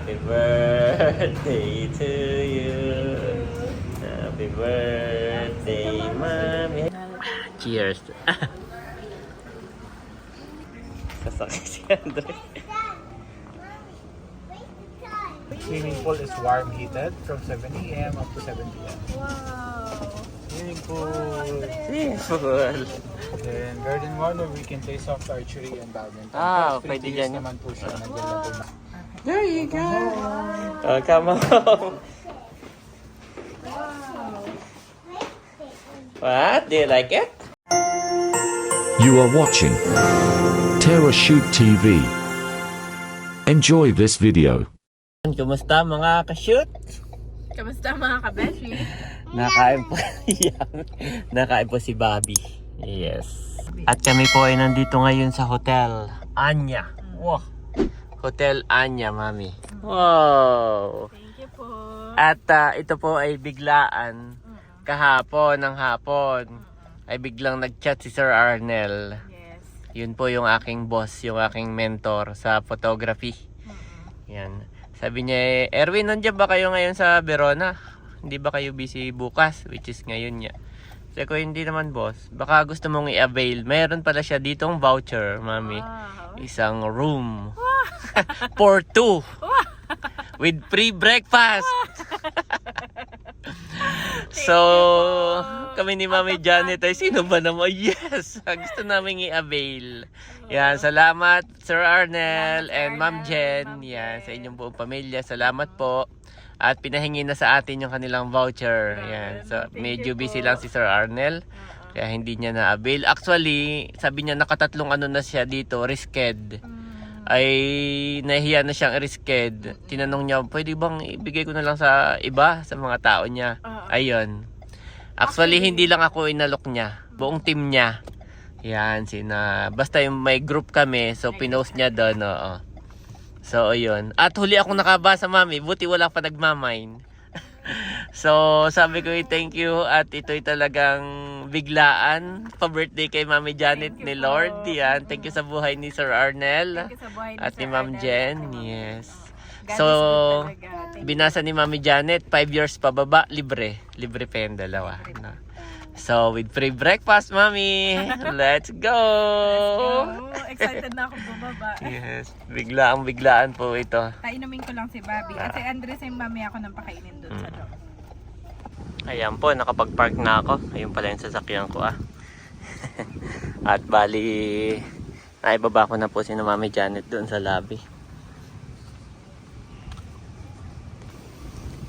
Happy birthday to you. Happy birthday, Mommy. Cheers. Sasakit si Andre. Swimming pool is warm heated from 7 a.m. up to 7 p.m. Wow. Swimming pool. Full. Then garden water, we can play soft archery and badminton. Ah, Free pwede to use dyan. naman po siya. Nandiyan lang po. There you go. Oh, come on. What? Do you like it? You are watching Terra Shoot TV. Enjoy this video. Kumusta mga ka-shoot? Kamusta mga kabeshi? Nakain po. Nakain po si Bobby. Yes. At kami po ay nandito ngayon sa Hotel Anya. Wow. Hotel Anya, Mami. Wow. Thank you po. At ito po ay biglaan. Kahapon ng hapon ay biglang nag-chat si Sir Arnel. Yes. Yun po yung aking boss, yung aking mentor sa photography. Yan. Sabi niya, Erwin, nandiyan ba kayo ngayon sa Verona? Hindi ba kayo busy bukas? Which is ngayon niya. Sabi ko, hindi naman boss. Baka gusto mong i-avail. Mayroon pala siya ditong voucher, Mami. Wow. Isang room. For two. With free breakfast. So, kami ni Mami Janet ay sino ba naman? Yes! Gusto namin i-avail. Yan, salamat Sir Arnel and Ma'am Jen. Yan, sa inyong buong pamilya. Salamat po. At pinahingi na sa atin yung kanilang voucher. Yan. So, medyo busy lang si Sir Arnel. Kaya hindi niya na-avail. Actually, sabi niya nakatatlong ano na siya dito, risked. Ay nahiya na siyang risked. Tinanong niya, pwede bang ibigay ko na lang sa iba, sa mga tao niya? Ayun. Actually, hindi lang ako inalok niya. Buong team niya. Yan, basta yung may group kami, so pinost niya doon, oo. So, ayun. At huli akong nakabasa, Mami. Buti wala pa nagmamine. So, sabi ko, thank you. At ito'y talagang biglaan. Pa-birthday kay Mami Janet ni Lord. Yan. Thank you sa buhay ni Sir Arnel. Thank you sa buhay ni At ni Sir Ma'am Arnel. Jen. Yes. God So, is good talaga. Thank you. binasa ni Mami Janet, 5 years pababa, libre. Libre pa yung dalawa. No? So, with free breakfast, Mami. Let's go! Oh, excited na ako bumaba. Yes. Biglaan po ito. Kainumin ko lang si Bobby. At si Andres ay mami ako nang pakainin doon sa loob. Ayan po, nakapag-park na ako. Ayun pala yung sasakyan ko At bali, naibaba ko na po si Mami Janet doon sa lobby.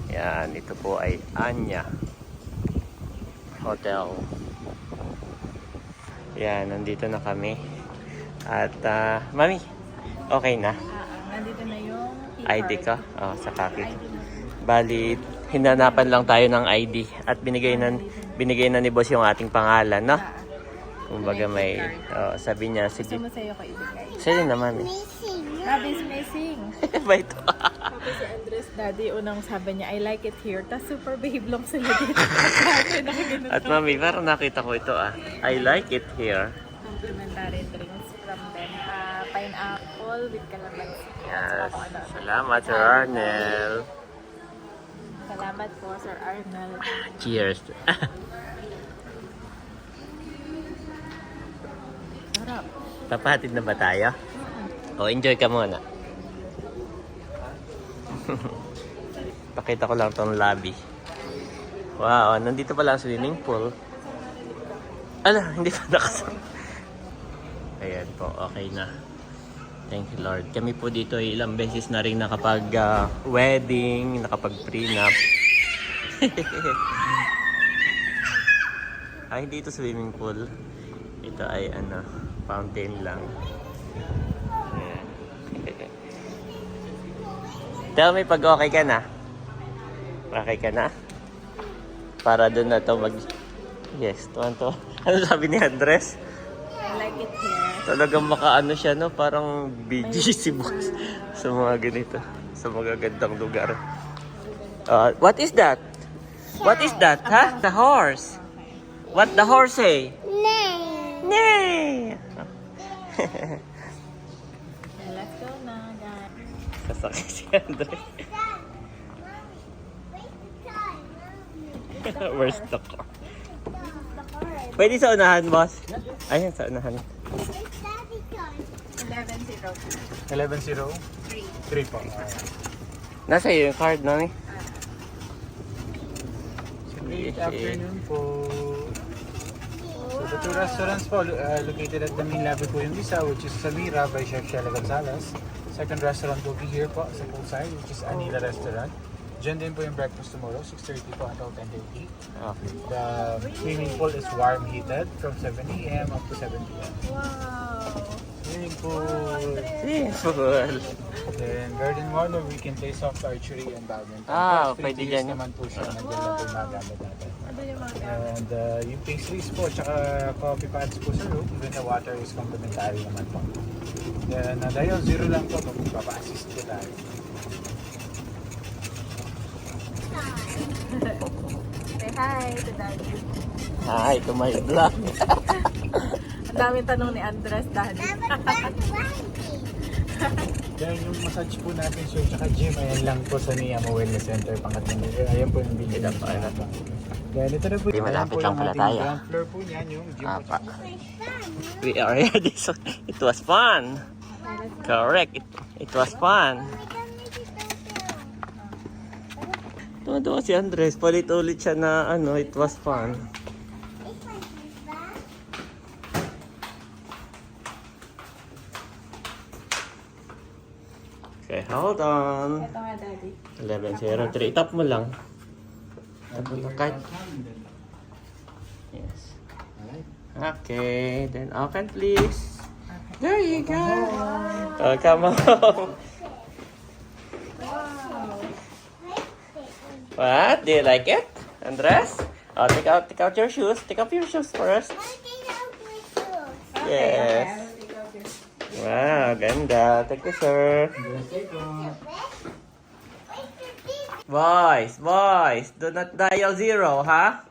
Yan, ito po ay Anya Hotel. Yan, nandito na kami. At, Mami, okay na? Nandito na yung ID ka? Oh, sa kaki. Bali, hinanapan lang tayo ng ID. At binigay na ni boss yung ating pangalan, no? Kumbaga may, sabi niya, sige. Gusto mo sa'yo ko ibigay. Sa'yo na, Mami. Bobby's missing. Ba ito? Tapos si Andres, daddy, unang sabi niya, I like it here. Tapos super behave lang sila dito. At Mami, parang nakita ko ito I like it here. Complimentary drinks from them. Pineapple with calamansi. Yes. Salamat, Sir Arnel. Salamat po, Sir Arnold. Cheers. Sarap. Papahatid na ba tayo? O, enjoy ka muna. Pakita ko lang tong lobby. Wow, nandito pala ang swimming pool. Ala, hindi pa nakasama. Ayan po, okay na. Thank you Lord. Kami po dito ay ilang beses na rin nakapag wedding, nakapag prenup. Ay, hindi ito swimming pool. Ito ay fountain lang. Ayan. Tell me pag okay ka na. Okay ka na? Para doon na to Yes, to. Ano sabi ni Andres? I like it here. Talagang makaano siya, no? Parang BGC boss sa mga ganito. Sa mga gandang lugar. What is that? What is that, ha? The horse. What the horse say? Nay. Nay. Let's go na, guys. Sasakay si Andres. Where's the car? Pwede sa unahan, boss? Ayan, sa unahan. 11-0. 11-0? 3 po. Nasa iyo yung card, mami? Good afternoon po. So the two restaurants po located at the main lobby po yung isa, which is Samira by Chef Shella Gonzalez. Second restaurant will be here po sa poolside, which is Anila Restaurant. Diyan din po yung breakfast tomorrow, 6:30 po until 10:30. Okay. The swimming pool is warm heated from 7 a.m. up to 7 p.m. Wow. Swimming pool. Simple. Then Garden Mall where we can play soft archery and badminton. Ah, Free pwede to use dyan. naman po siya. Nandiyan lang po yung mga gamit natin. Ano yung mga gamit? And yung pastries po, tsaka coffee pads po sa room. Even the water is complimentary naman po. Then dahil 0 lang po, magpapa-assist po tayo. Say hi to Daddy. Hi, to my vlog. Ang daming tanong ni Andres, Daddy. Then yung massage po natin, sir, tsaka gym, ayan lang po sa Niyama Wellness Center, Pangatlan. Ayan po yung bilhin na po. Then ito na po, Di, malapit lang pala ating tayo. ground floor po niyan, yung gym po. Apa. We are ready. So, it was fun. Correct. It was fun. Tuwa si Andres. Palit-ulit siya na it was fun. Okay, hold on. Ito nga, Daddy. 11:03. Tap mo lang. Tap mo lang. Kahit. Yes. Okay, then open please. There you go. Welcome home. What? Do you like it, Andres? Oh, take out your shoes. Take off your shoes first. Yes. Wow, ganda. Thank you, sir. Boys, do not dial 0, ha?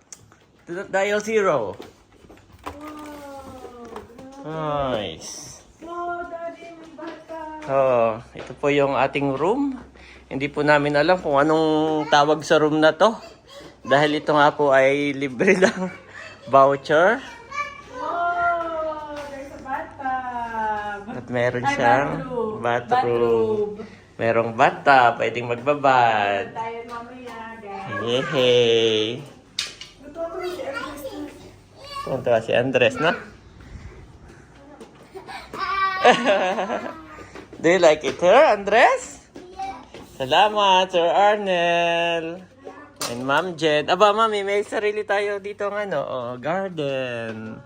Do not dial 0. Nice. Oh, Daddy, may bata. Oh, ito po yung ating room. Hindi po namin alam kung anong tawag sa room na to. Dahil ito nga po ay libre ng voucher. Oh, there's a bathtub. At meron Ay, siyang bathroom. bathroom. Merong bathtub, pwedeng magbabad. Tayo mamaya, guys. Yehey! Gusto ko rin si Andres. Tuntua si Andres, no? Do you like it here, Andres? Salamat, Sir Arnel. And Ma'am Jen. Aba, Mami, may sarili tayo dito ng garden.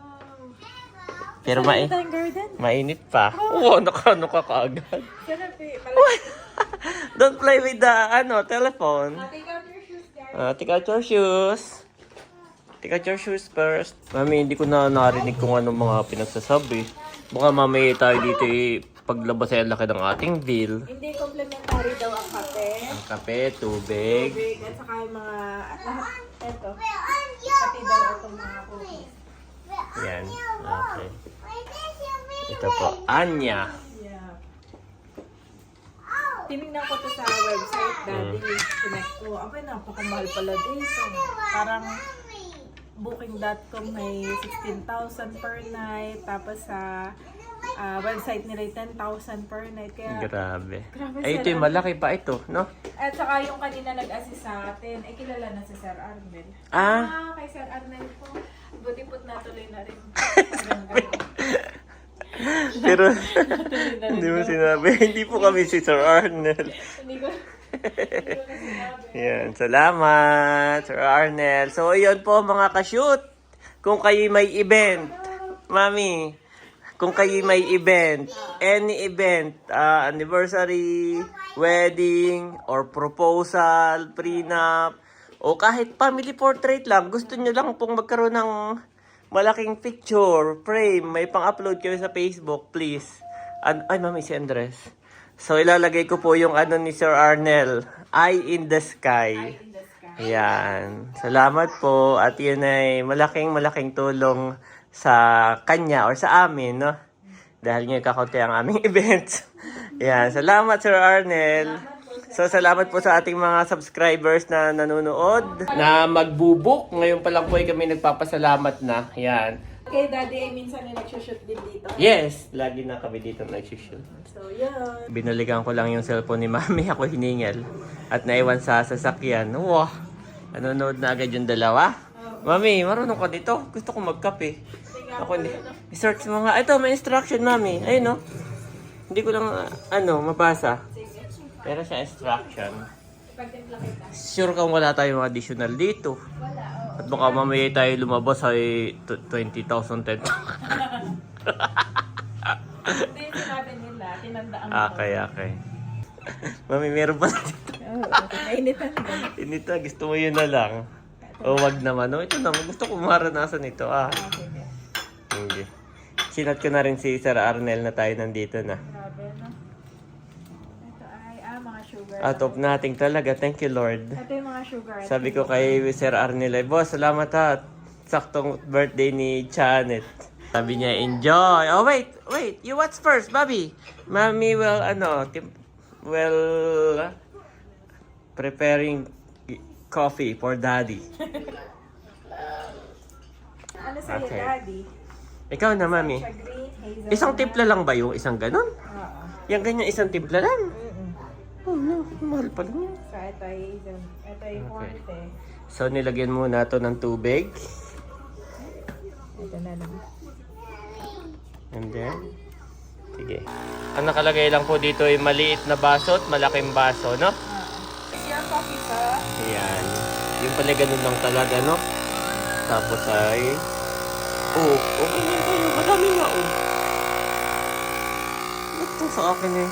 Pero Tayong garden. mainit pa. Oo, nakano ka kaagad. Sarap eh. Don't play with the telephone. Take out your shoes, guys. Take out your shoes. Take out your shoes first. Mami, hindi ko na narinig kung anong mga pinagsasabi. Baka mamaya tayo dito paglabas ay laki ng ating bill. Hindi complimentary daw ang kape. Ang kape, tubig. Tubig at saka yung mga lahat. Ito. Pati daw itong mga cookies. Yan. Okay. Ito po, Anya. Yeah. Tinignan ko to sa website, Daddy. Connect ko. Abay, napakamahal pala dito. Parang booking.com may 16,000 per night. Tapos sa website nila 10,000 per night. Kaya, Grabe. Grabe, Ay, ito Sir yung malaki pa ito, no? at saka yung kanina nag-assist sa atin, eh kilala na si Sir Arnel. Ah. Kay Sir Arnel po. Buti po't natuloy na rin. Pero, Natuloy na rin. hindi mo sinabi. Hindi po kami si Sir Arnel. Hindi ko na sinabi. Yan, salamat, Sir Arnel. So, yun po mga ka-shoot. Kung kayo may event, Mami, kung kayo may event, any event, anniversary, wedding, or proposal, prenup, o kahit family portrait lang, gusto nyo lang pong magkaroon ng malaking picture, frame, may pang-upload kayo sa Facebook, please. Ay, Mami, si Andres. So, ilalagay ko po yung ni Sir Arnel, Eye in the Sky. Yan. Salamat po. At yun ay malaking tulong sa kanya or sa amin, no? Dahil ngayon kakaunti ang aming events. Yan, salamat Sir Arnel. So, salamat po sa ating mga subscribers na nanonood, na magbubuk. Ngayon pa lang po ay kami nagpapasalamat na. Yan. Kay Daddy ay minsan ay nagsushoot din dito. Yes, lagi na kami dito nag-shoot. So, yun. Binalikan ko lang yung cellphone ni Mami, ako hiningal. At naiwan sa sasakyan. Wow, nanonood na agad yung dalawa. Mami, marunong ka dito. Gusto ko magkape. Ako hindi. I-search mo nga. Ito, may instruction, Mami. Ayun, no? Hindi ko lang, mabasa. Pero siya instruction. Pagtimpla kita. Sure kang wala tayong additional dito. Wala, At baka mamaya tayo lumabas ay 20,000 10. Hindi, sinabi nila. Tinandaan ko. Okay. Mami, meron pa dito. Oo, nainitan ko. Inita, gusto mo yun na lang. O wag naman. O, ito naman. Gusto ko maranasan ito. Okay. Hindi. Sinat ko na rin si Sir Arnel na tayo nandito na. Grabe, no? Ito ay, mga sugar. Out of nothing talaga. Thank you, Lord. Ito yung mga sugar. Sabi ko kay Sir Arnel, boss, salamat ha. Saktong birthday ni Janet. Sabi niya, enjoy. Oh, wait. You watch first, Bobby. Mommy will, preparing coffee for Daddy. Ano sa'yo, Okay. Daddy? Ikaw na, Mami. Siya green, hazelnut. Isang timpla lang ba yung isang ganon? Oo. Yung ganyan, isang timpla lang? Mm-mm. Oh no, mahal pa lang yan. So, ito ay hazelnut. Ito ay Okay. forte. So, nilagyan muna to ng tubig. Ito na lang. And then, sige. Ang nakalagay lang po dito ay maliit na baso at malaking baso, no? Is your coffee, sir? Ayan. Yung pala ganun lang talaga, no? Tapos ay... Oh, okay na tayo. Madami nga, oh. Ba't to sa akin eh?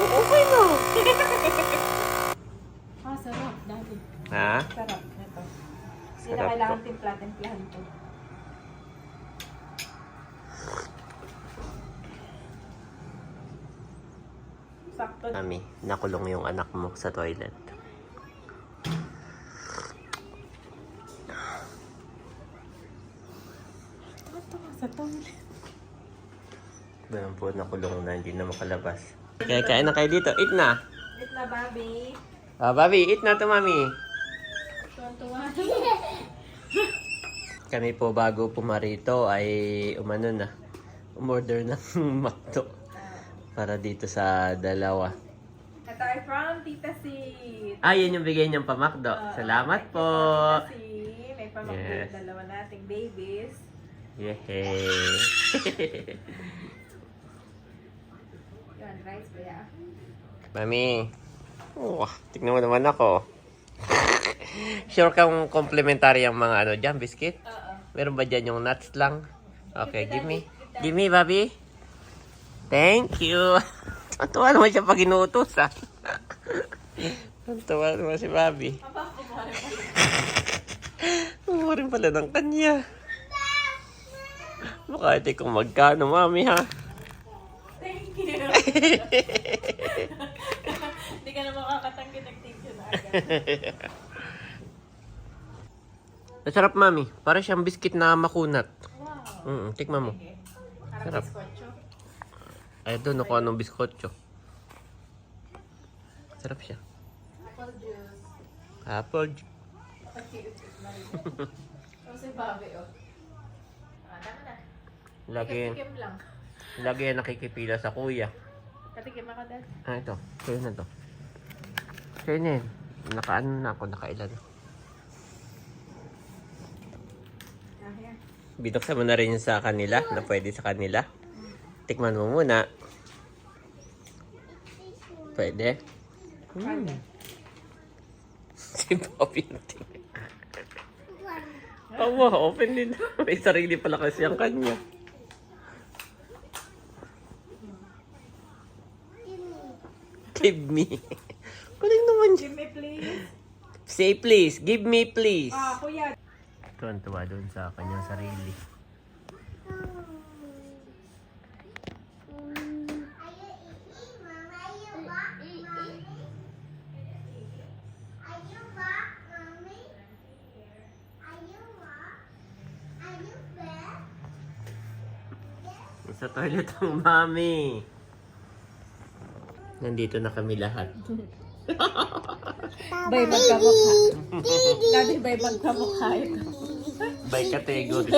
Oh, okay na. Sarap, Daddy. Ha? Sarap. Ito. Hindi na Sarap kailangan to. timpla-timplahan to. Sakto. Mami, nakulong yung anak mo sa toilet. Ito ka sa toilet. Ganun po, nakulong na, hindi na makalabas. Kaya kain na kayo dito. Eat na. Wait na, Bobby. Bobby, eat na to, Mami. Tuwan-tuwa. Kami po bago pumarito ay umorder ng McDo para dito sa dalawa. Ito ay from Tita C. Yun yung bigay niyang pa-McDo. Salamat po. Tita C. May pamangkin Yes. dalawa nating babies. Yehey. Yun, rice ba ya? Mami. Tignan mo naman ako. Sure kang complimentary ang mga dyan, biscuit? Oo. Meron ba dyan yung nuts lang? Okay, give me. Give me, Bobby. Thank you. Tuwa naman siya pag inuutos, ha? Tuwa naman si Bobby. Rin pala ng kanya. Baka ito kung magkano, Mami, ha? Thank you. Hindi ka na makakatanggi ng thank you na agad. Masarap, Mami. Para siyang biscuit na makunat. Wow. Tikman mo. Okay. Parang Sarap. biskotso. Ay, doon ako anong biskotso. Sarap siya. Apple juice. Apple. O si Bobby, oh. Tama na. Lagi, Katikim lang. lagi yan nakikipila sa kuya. Katikim ako, Dad. Ito. Sa'yo na to. Sa'yo na yun. Nakaano na ako, nakailan. Here. Binuksan mo na rin yun sa kanila, na pwede sa kanila. Tikman mo muna. Pwede? Si Bobby yung tingin. Open din. May sarili pala kasi ang kanya. Give me. Kuling naman siya. Give me, please. Say please. Give me please. Kuya. Tuwan-tuwa doon sa kanyang sarili. Sa toilet ang mami. Nandito na kami lahat. Bay magkamukha. Daddy, bay magkamukha ito. By category.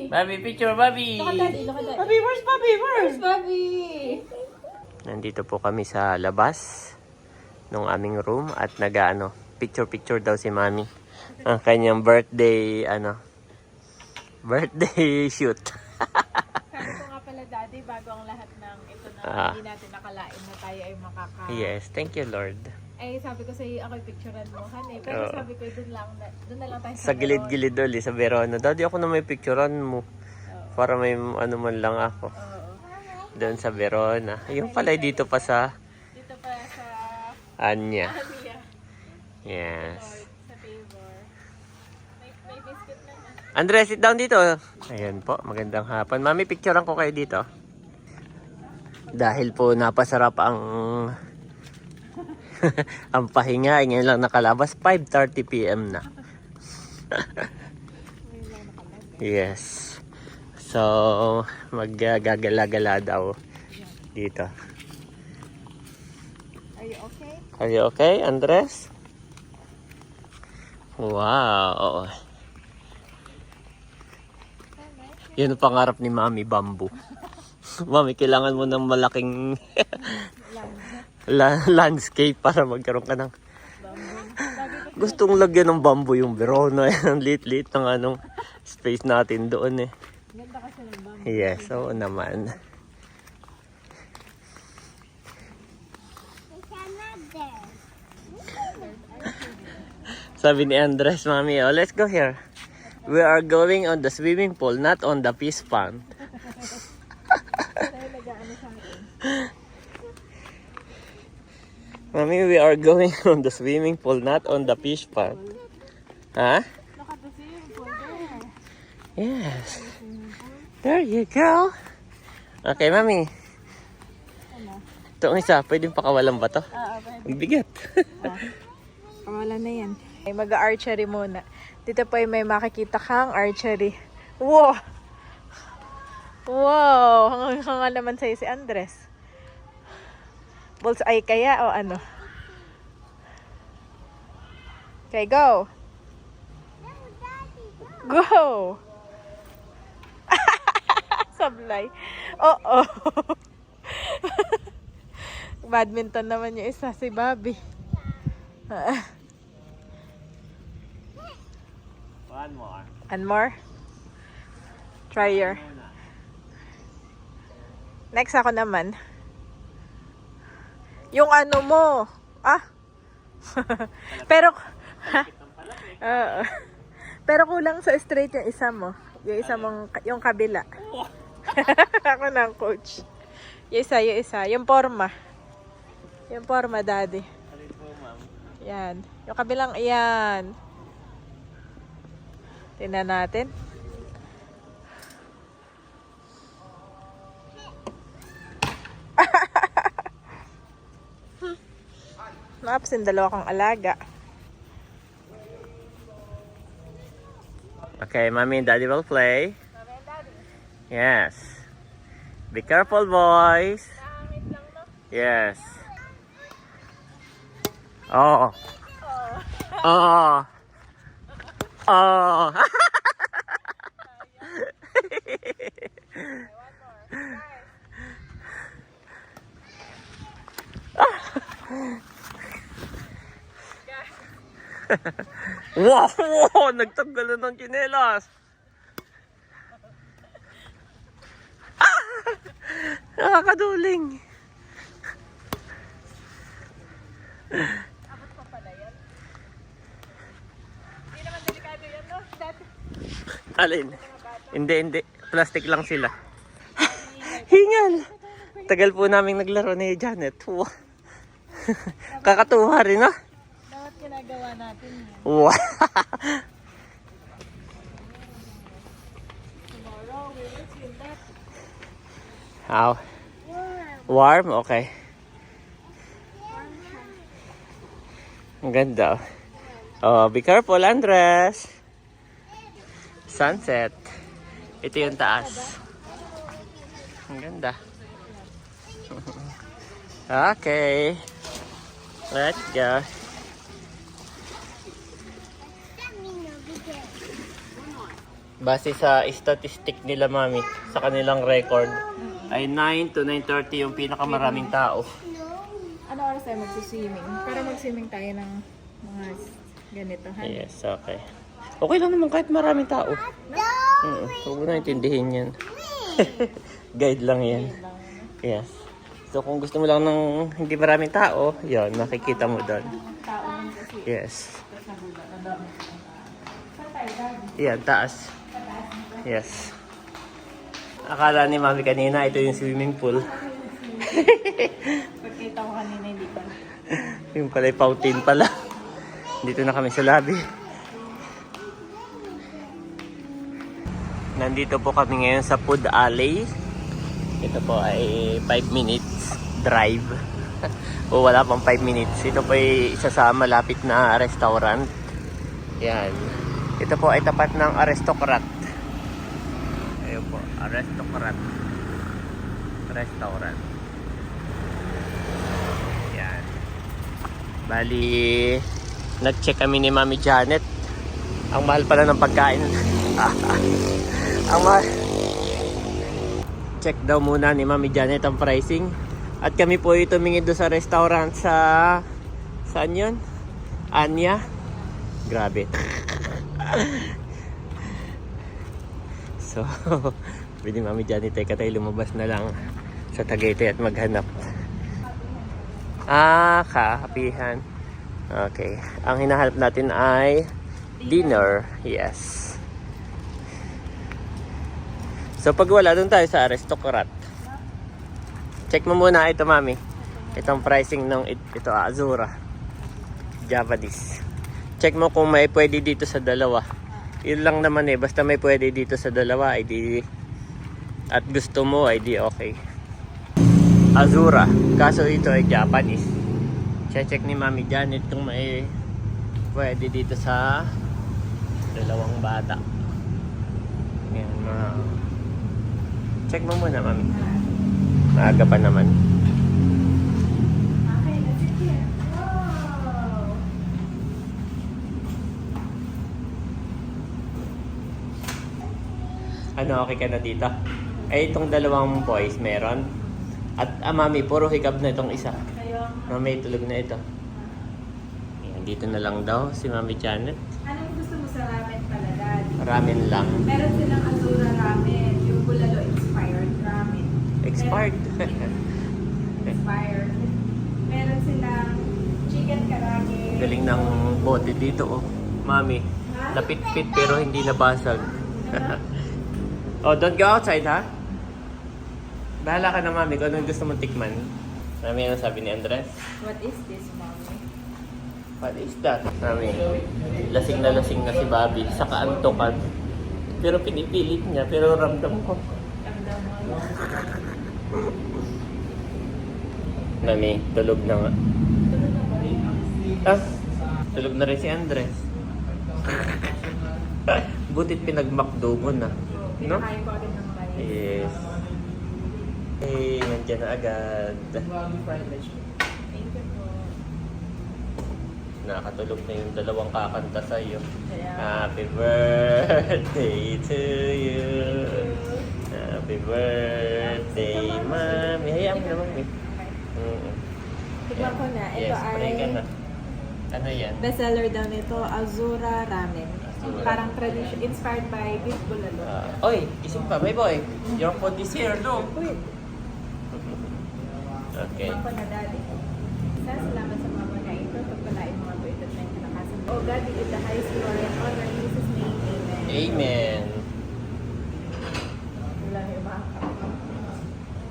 Bobby, picture, Bobby! Bobby, where's Bobby? Where's Bobby? Nandito po kami sa labas ng aming room at picture-picture daw si Mami. Ang kanyang birthday, birthday shoot. Sabi ko nga pala, Daddy, bago ang lahat ng ito na hindi natin nakalain na tayo ay Yes, thank you, Lord. Ay, sabi ko sa'yo, ako'y picturean mo, honey. Pero sabi ko, doon na lang tayo Sa gilid-gilid ulit, sa Verona. Daddy, ako na may picturean mo. Para may ano man lang ako. Doon sa Verona. Yung pala dito pa sa Dito pa sa Anya. Alia. Yes. Sa favor. May biscuit naman. Andres, sit down dito. Ayan po, magandang hapon. Mami, picturean ko kayo dito. Dahil po napasarap ang ang pahinga. Ngayon lang nakalabas. 5:30 PM na. Yes. So, maggagala-gala daw dito. Are you okay? Are you okay, Andres? Wow. Yun ang pangarap ni Mami, bamboo. Mami, kailangan mo ng malaking landscape para magkaroon ka ng... Gustong lagyan ng bamboo yung Verona. Ang lit-lit ng space natin doon eh. Ganda kasi ng bamboo. Yes, oo naman. Sabi ni Andres, Mami, oh, let's go here. We are going on the swimming pool, not on the fish pond. Mami, we are going on the swimming pool, not on the fish pond. Huh? Look at the swimming pool there. Yes. There you go. Okay, Mami. Ito ang isa, pwedeng pakawalan ba to? Okay. Ang bigat. Wala na yan. Ay, mag-archery muna. Dito po ay may makikita kang archery. Wow! Wow! Hanga naman sa'yo si Andres. Bullseye kaya o ano? Okay, go! Go! Sablay. Oo. Badminton naman yung isa, si Bobby. One more. And more? Try your... Next ako naman. Yung ano mo. Ah? Pero... Oo. Pero kulang sa straight yung isa mo. Yung isa mong... Yung kabila. Ako na ang coach. Yung isa. Yung forma. Yung forma, Daddy. Yan. Yung kabilang, yan. Tingnan natin. Naapsin, dalawa kong alaga. Okay, Mommy and Daddy will play. Yes. Be careful, boys. Yes. Oh. Oh. Oh. Wow! Nagtanggal na ng tsinelas. Nakakaduling. Abot pa pala yan. Hindi naman delikado yan, no? Dati. Alin? Hindi. Plastic lang sila. Hingal! Tagal po namin naglaro ni Janet. Wow. Kakatuwa rin, no? Dapat ginagawa natin yan. Wow. Tomorrow, we will swim that. How? Warm? Okay. Ang ganda. Oh, be careful, Andres. Sunset. Ito yung taas. Ang ganda. Okay. Let's go. Base sa statistic nila, mami, sa kanilang record, ay 9 to 9:30 yung pinakamaraming tao. Ano oras tayo magsiswimming? Pero magswimming tayo ng mga ganito, ha? Yes, okay. Okay lang naman kahit maraming tao. Huwag mo na intindihin yan. Guide lang yan. Yes. So kung gusto mo lang ng hindi maraming tao, yun, makikita mo doon. Tao lang kasi. Yes. Tapos nagulat na dami. Saan tayo, Daddy? Yan, taas. Yes. Akala ni mami kanina, ito yung swimming pool. Pagkita ko kanina, hindi pa. Yung pala yung fountain pala. Dito na kami sa lobby. Nandito po kami ngayon sa Food Alley. Ito po ay 5 minutes drive. O wala pang 5 minutes. Ito po ay isa sa malapit na restaurant. Yan. Ito po ay tapat ng Aristocrat. Ayun po, Aristocrat Restaurant. Yan. Bali, nag-check kami ni Mami Janet. Ang mahal pala ng pagkain. Ang mahal. Check daw muna ni Mami Janet ang pricing. At kami po ay tumingin doon sa restaurant sa... Saan yun? Anya? Grabe. So, pwede Mami Janet, teka tayo lumabas na lang sa Tagaytay at maghanap. Kapihan. Okay. Ang hinahanap natin ay dinner. Yes. So, pag wala, doon tayo sa Aristocrat. Check mo muna ito, Mami. Itong pricing ng ito, Azura. Japanese. Check mo kung may pwede dito sa dalawa. Yun lang naman eh. Basta may pwede dito sa dalawa, ay di... At gusto mo, ay di okay. Azura. Kaso ito ay Japanese. Check ni Mami Janet kung may pwede dito sa dalawang bata. Yan, check mo muna, Mami. Maaga pa naman. Okay, let's sit here. Wow! Ano, okay ka na dito? Ay, itong dalawang boys meron. At Mami, puro hikab na itong isa. Kayo, Mami, tulog na ito. Yan, dito na lang daw si Mami Janet. anong gusto mo sa ramen pala, Daddy? Ramen lang. Meron silang Azura ramen, yung bulalo inspired ramen. Expired. Inspired. Meron silang chicken karage. Galing ng bote dito, oh. Mami, napit-pit pero hindi nabasag. Oh, don't go outside, ha? Bahala ka na, Mami, kung anong gusto mong tikman. Mami, ano sabi ni Andres? What is this, Mommy? What is that? Mami, lasing na si Bobby sa kaantokan. Pero pinipilit niya, pero ramdam ko. Ramdam mo. Mami, tulog na nga. Tulog na rin si Andres. Butit pinag-McDo mo na. No? Pinakain ko agad ng rice. Yes. Eh, nandiyan na agad. Thank you po. Nakatulog na yung dalawang kakanta sa'yo. Kaya, Happy birthday to you. Happy birthday, Mami. Hayaan mo na, Mami. tignan ko na. Ito Yes, pray ka ay na. Ano yan? bestseller daw nito, Azura Ramen. Azura. Parang tradition, inspired by beef bulalo. Oy, gising pa, my boy. Your food is here, no? Wait, Okay. tignan ko na, Daddy. Salamat sa mga pagkain ito. Pagpalain mga po ito na kinakasan. Oh God, we give the highest glory and honor in Jesus' name. Amen. Amen. Wala na yung mga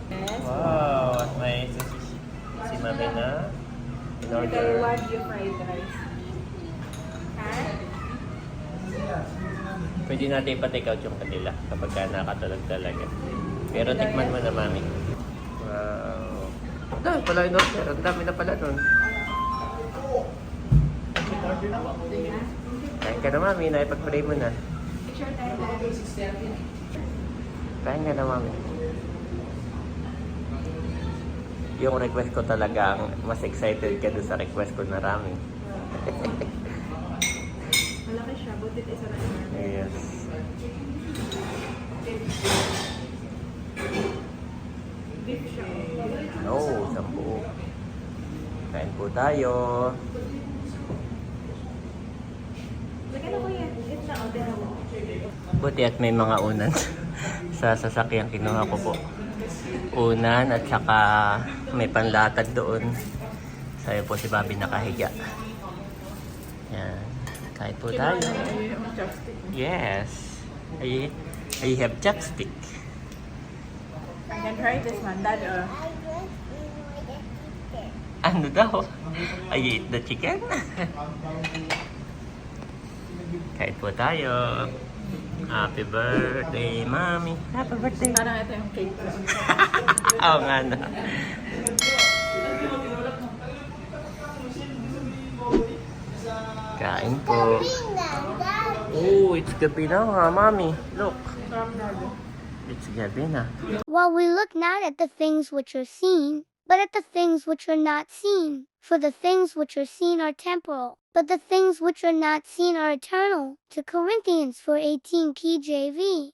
Yes. Wow, at may si Mami na in Ito ay order. Wagyu fried rice. Ha? Pwede natin ipa-take out yung kanila kapag ka nakatulog talaga. Pero tikman mo na, Mami. Wow. Dahil pala in order. Ang dami na pala nun. Kain ka na, Mami. Naipag-pray mo na. Picture tayo. Kain ka na, mami. Yung request ko talagang mas excited ka doon sa request ko na ramen. Malaki siya, butit isa na yun. Yes. Beef siya. Oh, 10. Kain po tayo. Lagyan ako yan. Ito na, o, tingnan mo. Buti at may mga unan sa sasakyan kinuha ko po. Unan at saka may panlatag doon. Sayo po si Bobby nakahiga. Yan. Kain po tayo. Yung chopstick. Yes. I have chopstick. I can try this one, Dad. Ano daw? I eat the chicken? Kain po tayo. Happy birthday, Mommy. Happy birthday. Parang ito yung cake ko. Oo nga na. Kain po. Oh, it's gabi na nga, Mommy. Look. It's gabi na. While we look not at the things which are seen, but at the things which are not seen. For the things which are seen are temporal, but the things which are not seen are eternal. To Corinthians 4:18 KJV.